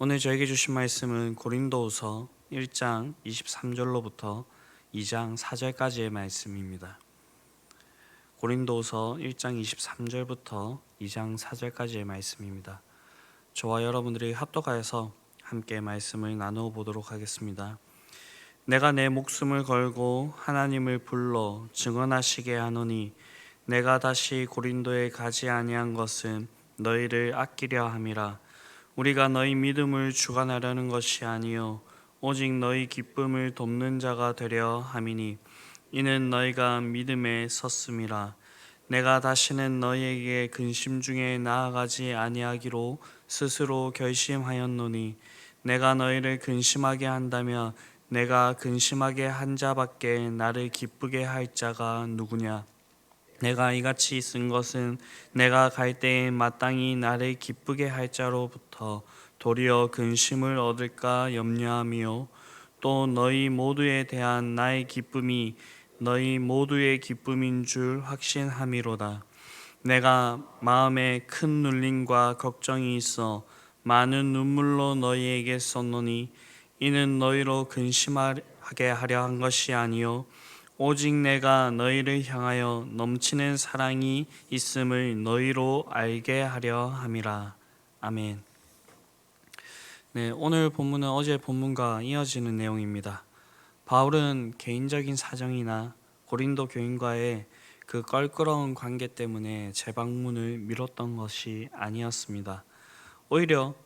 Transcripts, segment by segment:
오늘 저에게 주신 말씀은 고린도후서 1장 23절로부터 2장 4절까지의 말씀입니다. 고린도후서 1장 23절부터 2장 4절까지의 말씀입니다. 저와 여러분들이 합독하여서 함께 말씀을 나누어 보도록 하겠습니다. 내가 내 목숨을 걸고 하나님을 불러 증언하시게 하노니 내가 다시 고린도에 가지 아니한 것은 너희를 아끼려 함이라. 우리가 너희 믿음을 주관하려는 것이 아니요 오직 너희 기쁨을 돕는 자가 되려 함이니 이는 너희가 믿음에 섰음이라. 내가 다시는 너희에게 근심 중에 나아가지 아니하기로 스스로 결심하였노니 내가 너희를 근심하게 한다면 내가 근심하게 한 자밖에 나를 기쁘게 할 자가 누구냐. 내가 이같이 쓴 것은 내가 갈 때에 마땅히 나를 기쁘게 할 자로부터 도리어 근심을 얻을까 염려함이요 또 너희 모두에 대한 나의 기쁨이 너희 모두의 기쁨인 줄 확신함이로다. 내가 마음에 큰 눌림과 걱정이 있어 많은 눈물로 너희에게 썼노니 이는 너희로 근심하게 하려 한 것이 아니요 오직 내가 너희를 향하여 넘치는 사랑이 있음을 너희로 알게 하려 함이라. 아멘. 네, 오늘 본문은 어제 본문과 이어지는 내용입니다. 바울은 개인적인 사정이나 고린도 교인과의 그 껄끄러운 관계 때문에 재방문을 미뤘던 것이 아니었습니다. 오히려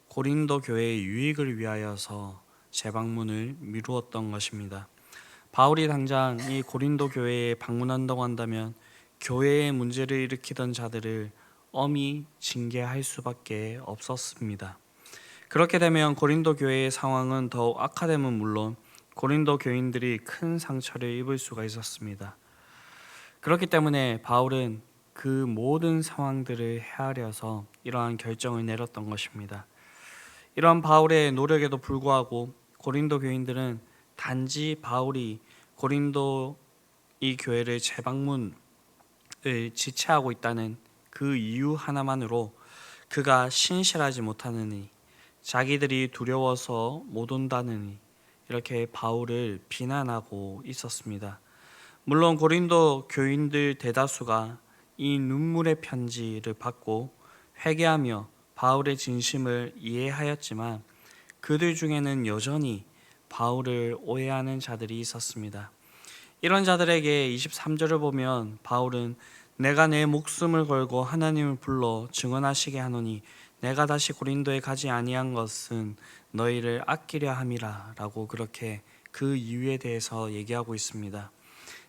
고린도 교회의 유익을 위하여서 재방문을 미루었던 것입니다. 바울이 당장 이 고린도 교회에 방문한다고 한다면 교회에 문제를 일으키던 자들을 엄히 징계할 수밖에 없었습니다. 그렇게 되면 고린도 교회의 상황은 더욱 악화됨은 물론 고린도 교인들이 큰 상처를 입을 수가 있었습니다. 그렇기 때문에 바울은 그 모든 상황들을 헤아려서 이러한 결정을 내렸던 것입니다. 이러한 바울의 노력에도 불구하고 고린도 교인들은 단지 바울이 고린도 이 교회를 재방문을 지체하고 있다는 그 이유 하나만으로 그가 신실하지 못하느니 자기들이 두려워서 못 온다느니 이렇게 바울을 비난하고 있었습니다. 물론 고린도 교인들 대다수가 이 눈물의 편지를 받고 회개하며 바울의 진심을 이해하였지만 그들 중에는 여전히 바울을 오해하는 자들이 있었습니다. 이런 자들에게 23절을 보면 바울은 내가 내 목숨을 걸고 하나님을 불러 증언하시게 하노니 내가 다시 고린도에 가지 아니한 것은 너희를 아끼려 함이라 라고 그렇게 그 이유에 대해서 얘기하고 있습니다.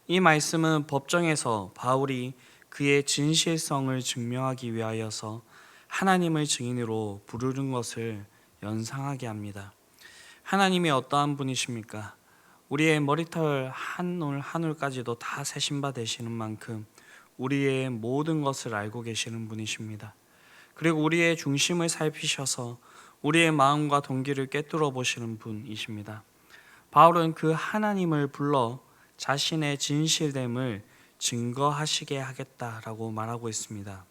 이 말씀은 법정에서 바울이 그의 진실성을 증명하기 위하여서 하나님을 증인으로 부르는 것을 연상하게 합니다. 하나님이 어떠한 분이십니까? 우리의 머리털 한 올 한 올까지도 다 세신 바 되시는 만큼 우리의 모든 것을 알고 계시는 분이십니다. 그리고 우리의 중심을 살피셔서 우리의 마음과 동기를 꿰뚫어 보시는 분이십니다. 바울은 그 하나님을 불러 자신의 진실됨을 증거하시게 하겠다라고 말하고 있습니다.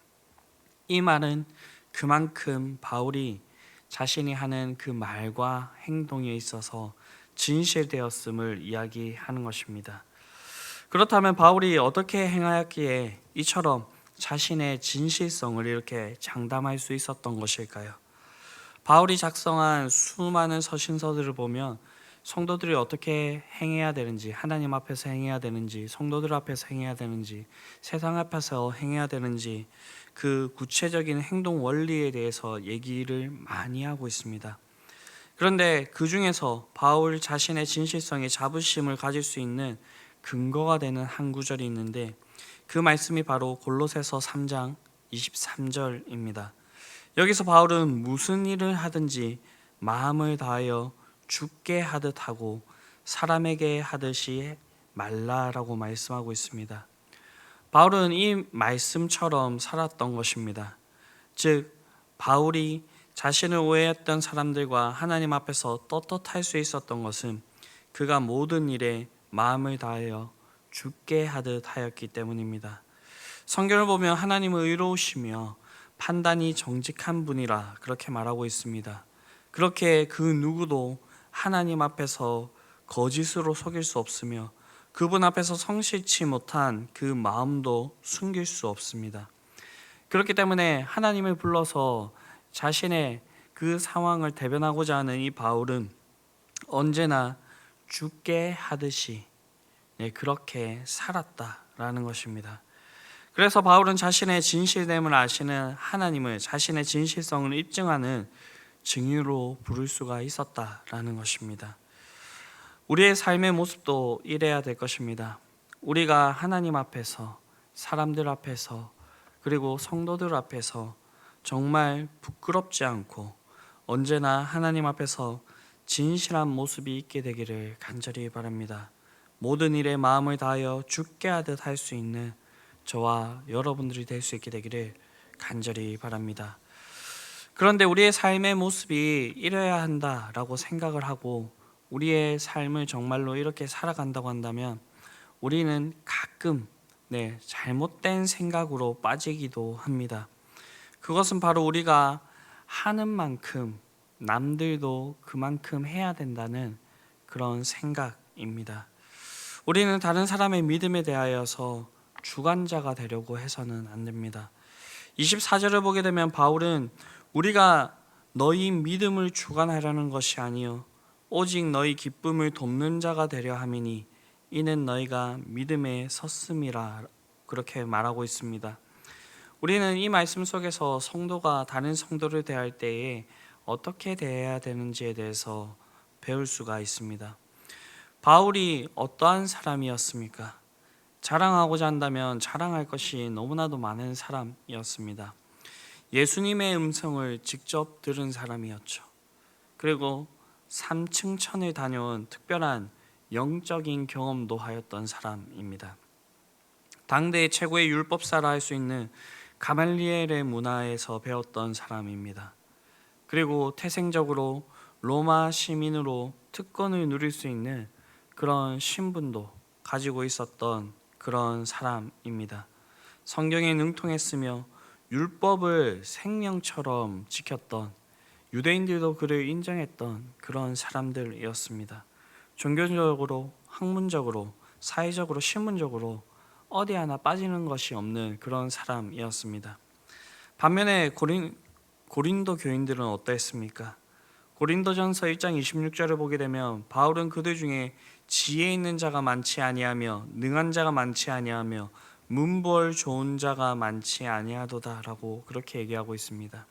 이 말은 그만큼 바울이 자신이 하는 그 말과 행동에 있어서 진실되었음을 이야기하는 것입니다. 그렇다면 바울이 어떻게 행하였기에 이처럼 자신의 진실성을 이렇게 장담할 수 있었던 것일까요? 바울이 작성한 수많은 서신서들을 보면 성도들이 어떻게 행해야 되는지, 하나님 앞에서 행해야 되는지, 성도들 앞에서 행해야 되는지, 세상 앞에서 행해야 되는지 그 구체적인 행동 원리에 대해서 얘기를 많이 하고 있습니다. 그런데 그 중에서 바울 자신의 진실성에 자부심을 가질 수 있는 근거가 되는 한 구절이 있는데 그 말씀이 바로 골로새서 3장 23절입니다. 여기서 바울은 무슨 일을 하든지 마음을 다하여 죽게 하듯 하고 사람에게 하듯이 말라라고 말씀하고 있습니다. 바울은 이 말씀처럼 살았던 것입니다. 즉 바울이 자신을 오해했던 사람들과 하나님 앞에서 떳떳할 수 있었던 것은 그가 모든 일에 마음을 다하여 죽게 하듯 하였기 때문입니다. 성경을 보면 하나님은 의로우시며 판단이 정직한 분이라 그렇게 말하고 있습니다. 그렇게 그 누구도 하나님 앞에서 거짓으로 속일 수 없으며 그분 앞에서 성실치 못한 그 마음도 숨길 수 없습니다. 그렇기 때문에 하나님을 불러서 자신의 그 상황을 대변하고자 하는 이 바울은 언제나 죽게 하듯이 그렇게 살았다라는 것입니다. 그래서 바울은 자신의 진실됨을 아시는 하나님을 자신의 진실성을 입증하는 증인으로 부를 수가 있었다라는 것입니다. 우리의 삶의 모습도 이래야 될 것입니다. 우리가 하나님 앞에서, 사람들 앞에서, 그리고 성도들 앞에서 정말 부끄럽지 않고 언제나 하나님 앞에서 진실한 모습이 있게 되기를 간절히 바랍니다. 모든 일에 마음을 다하여 죽게 하듯 할 수 있는 저와 여러분들이 될 수 있게 되기를 간절히 바랍니다. 그런데 우리의 삶의 모습이 이래야 한다라고 생각을 하고 우리의 삶을 정말로 이렇게 살아간다고 한다면 우리는 가끔 잘못된 생각으로 빠지기도 합니다. 그것은 바로 우리가 하는 만큼 남들도 그만큼 해야 된다는 그런 생각입니다. 우리는 다른 사람의 믿음에 대하여서 주관자가 되려고 해서는 안 됩니다. 24절을 보게 되면 바울은 우리가 너희 믿음을 주관하려는 것이 아니요 오직 너희 기쁨을 돕는 자가 되려 함이니 이는 너희가 믿음에 섰음이라 그렇게 말하고 있습니다. 우리는 이 말씀 속에서 성도가 다른 성도를 대할 때에 어떻게 대해야 되는지에 대해서 배울 수가 있습니다. 바울이 어떠한 사람이었습니까? 자랑하고자 한다면 자랑할 것이 너무나도 많은 사람이었습니다. 예수님의 음성을 직접 들은 사람이었죠. 그리고 3층 천을 다녀온 특별한 영적인 경험도 하였던 사람입니다. 당대의 최고의 율법사라 할 수 있는 가말리엘의 문화에서 배웠던 사람입니다. 그리고 태생적으로 로마 시민으로 특권을 누릴 수 있는 그런 신분도 가지고 있었던 그런 사람입니다. 성경에 능통했으며 율법을 생명처럼 지켰던 유대인들도 그를 인정했던 그런 사람들이었습니다. 종교적으로, 학문적으로, 사회적으로, 신문적으로 어디 하나 빠지는 것이 없는 그런 사람이었습니다. 반면에 고린도 교인들은 어떠했습니까? 고린도전서 1장 26절을 보게 되면 바울은 그들 중에 지혜 있는 자가 많지 아니하며 능한 자가 많지 아니하며 문벌 좋은 자가 많지 아니하도다라고 그렇게 얘기하고 있습니다.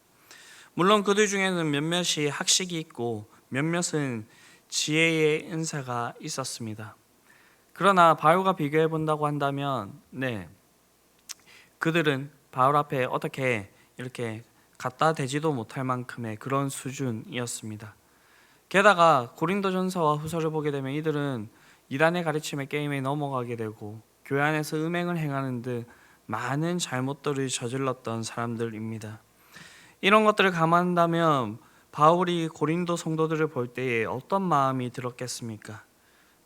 물론 그들 중에는 몇몇이 학식이 있고 몇몇은 지혜의 은사가 있었습니다. 그러나 바울과 비교해 본다고 한다면 그들은 바울 앞에 어떻게 이렇게 갖다 대지도 못할 만큼의 그런 수준이었습니다. 게다가 고린도전서와 후서를 보게 되면 이들은 이단의 가르침의 게임에 넘어가게 되고 교회 안에서 음행을 행하는 듯 많은 잘못들을 저질렀던 사람들입니다. 이런 것들을 감안한다면 바울이 고린도 성도들을 볼 때에 어떤 마음이 들었겠습니까?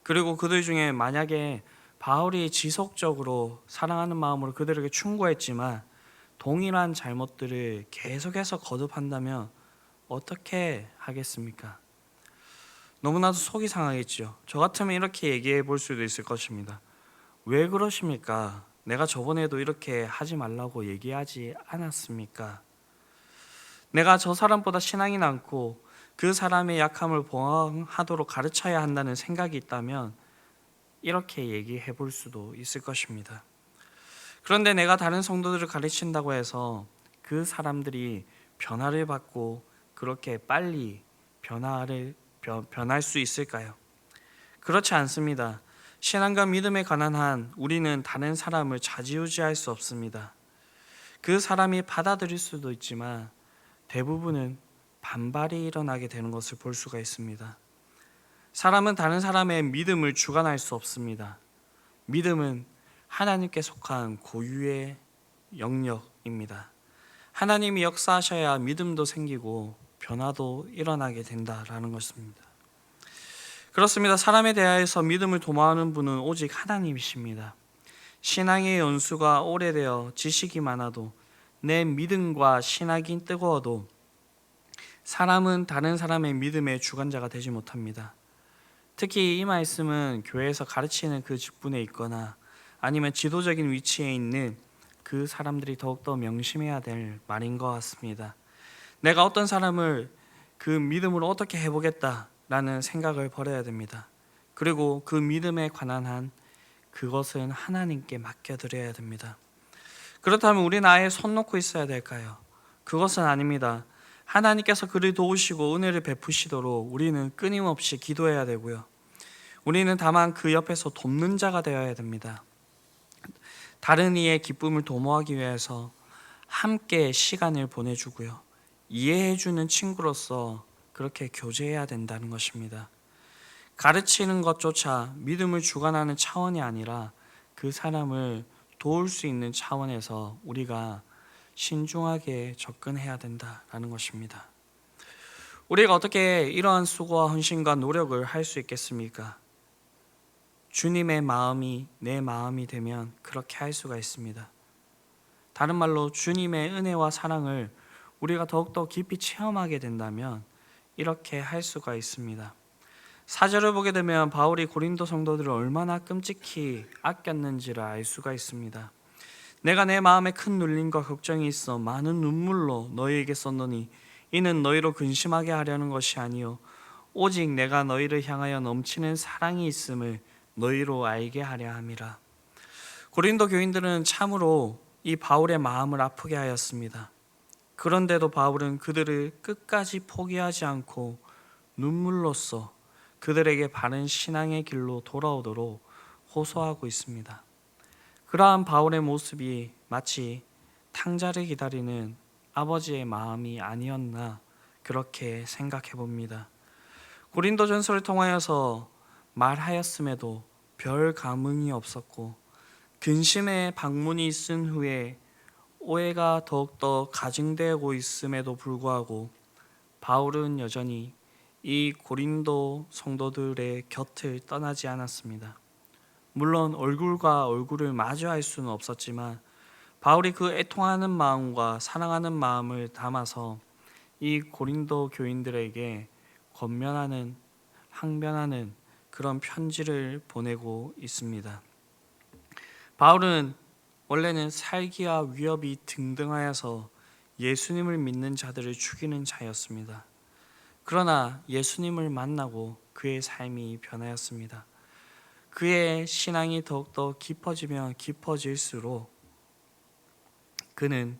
그리고 그들 중에 만약에 바울이 지속적으로 사랑하는 마음으로 그들에게 충고했지만 동일한 잘못들을 계속해서 거듭한다면 어떻게 하겠습니까? 너무나도 속이 상하겠죠. 저 같으면 이렇게 얘기해 볼 수도 있을 것입니다. 왜 그러십니까? 내가 저번에도 이렇게 하지 말라고 얘기하지 않았습니까? 내가 저 사람보다 신앙이 많고 그 사람의 약함을 보호하도록 가르쳐야 한다는 생각이 있다면 이렇게 얘기해 볼 수도 있을 것입니다. 그런데 내가 다른 성도들을 가르친다고 해서 그 사람들이 변화를 받고 그렇게 빨리 변할 수 있을까요? 그렇지 않습니다. 신앙과 믿음에 관한 한 우리는 다른 사람을 좌지우지할 수 없습니다. 그 사람이 받아들일 수도 있지만 대부분은 반발이 일어나게 되는 것을 볼 수가 있습니다. 사람은 다른 사람의 믿음을 주관할 수 없습니다. 믿음은 하나님께 속한 고유의 영역입니다. 하나님이 역사하셔야 믿음도 생기고 변화도 일어나게 된다라는 것입니다. 그렇습니다. 사람에 대하여서 믿음을 도모하는 분은 오직 하나님이십니다. 신앙의 연수가 오래되어 지식이 많아도 내 믿음과 신학이 뜨거워도 사람은 다른 사람의 믿음의 주관자가 되지 못합니다. 특히 이 말씀은 교회에서 가르치는 그 직분에 있거나 아니면 지도적인 위치에 있는 그 사람들이 더욱더 명심해야 될 말인 것 같습니다. 내가 어떤 사람을 그 믿음으로 어떻게 해보겠다라는 생각을 버려야 됩니다. 그리고 그 믿음에 관한 한 그것은 하나님께 맡겨드려야 됩니다. 그렇다면 우리는 아예 손 놓고 있어야 될까요? 그것은 아닙니다. 하나님께서 그를 도우시고 은혜를 베푸시도록 우리는 끊임없이 기도해야 되고요. 우리는 다만 그 옆에서 돕는 자가 되어야 됩니다. 다른 이의 기쁨을 도모하기 위해서 함께 시간을 보내주고요. 이해해주는 친구로서 그렇게 교제해야 된다는 것입니다. 가르치는 것조차 믿음을 주관하는 차원이 아니라 그 사람을 도울 수 있는 차원에서 우리가 신중하게 접근해야 된다는 것입니다. 우리가 어떻게 이러한 수고와 헌신과 노력을 할 수 있겠습니까? 주님의 마음이 내 마음이 되면 그렇게 할 수가 있습니다. 다른 말로 주님의 은혜와 사랑을 우리가 더욱더 깊이 체험하게 된다면 이렇게 할 수가 있습니다. 4절을 보게 되면 바울이 고린도 성도들을 얼마나 끔찍히 아꼈는지를 알 수가 있습니다. 내가 내 마음에 큰 눌림과 걱정이 있어 많은 눈물로 너희에게 썼노니 이는 너희로 근심하게 하려는 것이 아니요 오직 내가 너희를 향하여 넘치는 사랑이 있음을 너희로 알게 하려 함이라. 고린도 교인들은 참으로 이 바울의 마음을 아프게 하였습니다. 그런데도 바울은 그들을 끝까지 포기하지 않고 눈물로써 그들에게 바른 신앙의 길로 돌아오도록 호소하고 있습니다. 그러한 바울의 모습이 마치 탕자를 기다리는 아버지의 마음이 아니었나 그렇게 생각해 봅니다. 고린도전서를 통하여서 말하였음에도 별 감흥이 없었고 근심의 방문이 있은 후에 오해가 더욱더 가증되고 있음에도 불구하고 바울은 여전히 이 고린도 성도들의 곁을 떠나지 않았습니다. 물론 얼굴과 얼굴을 마주할 수는 없었지만 바울이 그 애통하는 마음과 사랑하는 마음을 담아서 이 고린도 교인들에게 권면하는 항변하는 그런 편지를 보내고 있습니다. 바울은 원래는 살기와 위협이 등등하여서 예수님을 믿는 자들을 죽이는 자였습니다. 그러나 예수님을 만나고 그의 삶이 변하였습니다. 그의 신앙이 더욱더 깊어지면 깊어질수록 그는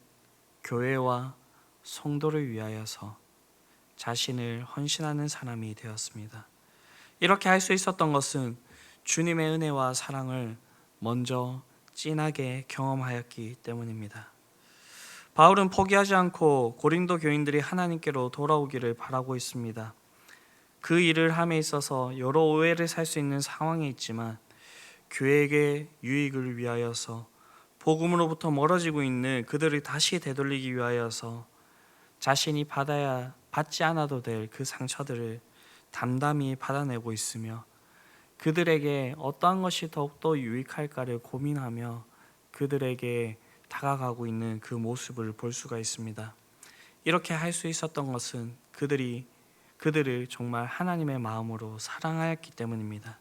교회와 성도를 위하여서 자신을 헌신하는 사람이 되었습니다. 이렇게 할 수 있었던 것은 주님의 은혜와 사랑을 먼저 진하게 경험하였기 때문입니다. 바울은 포기하지 않고 고린도 교인들이 하나님께로 돌아오기를 바라고 있습니다. 그 일을 함에 있어서 여러 오해를 살 수 있는 상황에 있지만 교회의 유익을 위하여서 복음으로부터 멀어지고 있는 그들을 다시 되돌리기 위하여서 자신이 받지 않아도 될 그 상처들을 담담히 받아내고 있으며 그들에게 어떠한 것이 더욱더 유익할까를 고민하며 그들에게 다가가고 있는 그 모습을 볼 수가 있습니다. 이렇게 할 수 있었던 것은 그들을 정말 하나님의 마음으로 사랑하였기 때문입니다.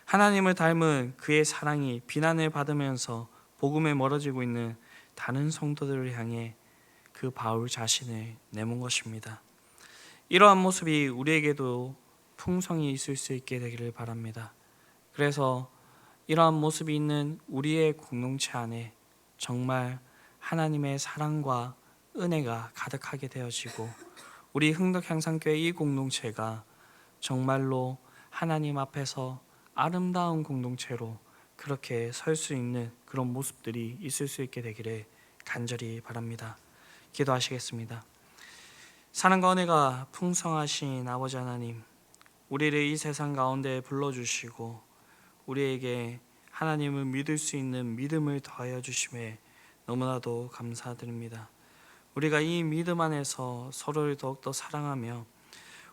하나님을 닮은 그의 사랑이 비난을 받으면서 복음에 멀어지고 있는 다른 성도들을 향해 그 바울 자신을 내몬 것입니다. 이러한 모습이 우리에게도 풍성이 있을 수 있게 되기를 바랍니다. 그래서 이러한 모습이 있는 우리의 공동체 안에 정말 하나님의 사랑과 은혜가 가득하게 되어지고 우리 흥덕향상교회 이 공동체가 정말로 하나님 앞에서 아름다운 공동체로 그렇게 설 수 있는 그런 모습들이 있을 수 있게 되기를 간절히 바랍니다. 기도하시겠습니다. 사랑과 은혜가 풍성하신 아버지 하나님, 우리를 이 세상 가운데 불러주시고 우리에게 하나님을 믿을 수 있는 믿음을 더하여 주심에 너무나도 감사드립니다. 우리가 이 믿음 안에서 서로를 더욱더 사랑하며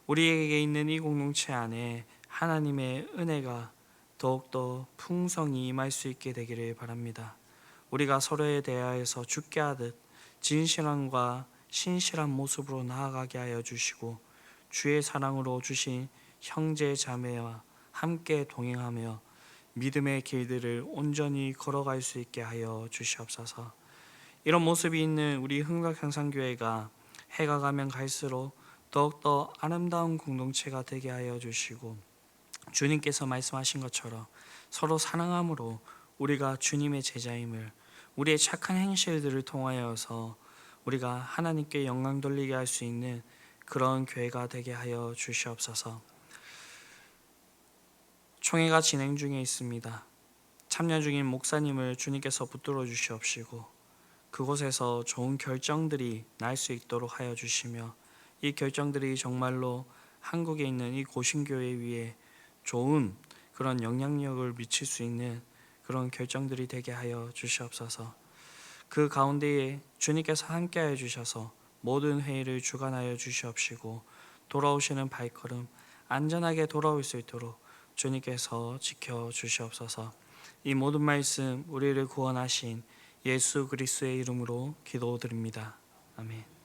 우리에게 있는 이 공동체 안에 하나님의 은혜가 더욱더 풍성히 임할 수 있게 되기를 바랍니다. 우리가 서로에 대하여서 죽게 하듯 진실함과 신실한 모습으로 나아가게 하여 주시고 주의 사랑으로 주신 형제 자매와 함께 동행하며 믿음의 길들을 온전히 걸어갈 수 있게 하여 주시옵소서. 이런 모습이 있는 우리 흥덕향상교회가 해가 가면 갈수록 더욱더 아름다운 공동체가 되게 하여 주시고 주님께서 말씀하신 것처럼 서로 사랑함으로 우리가 주님의 제자임을 우리의 착한 행실들을 통하여서 우리가 하나님께 영광 돌리게 할 수 있는 그런 교회가 되게 하여 주시옵소서. 총회가 진행 중에 있습니다. 참여 중인 목사님을 주님께서 붙들어 주시옵시고 그곳에서 좋은 결정들이 날 수 있도록 하여 주시며 이 결정들이 정말로 한국에 있는 이 고신교회 위에 좋은 그런 영향력을 미칠 수 있는 그런 결정들이 되게 하여 주시옵소서. 그 가운데에 주님께서 함께하여 주셔서 모든 회의를 주관하여 주시옵시고 돌아오시는 발걸음 안전하게 돌아올 수 있도록 주님께서 지켜 주시옵소서. 이 모든 말씀 우리를 구원하신 예수 그리스도의 이름으로 기도드립니다. 아멘.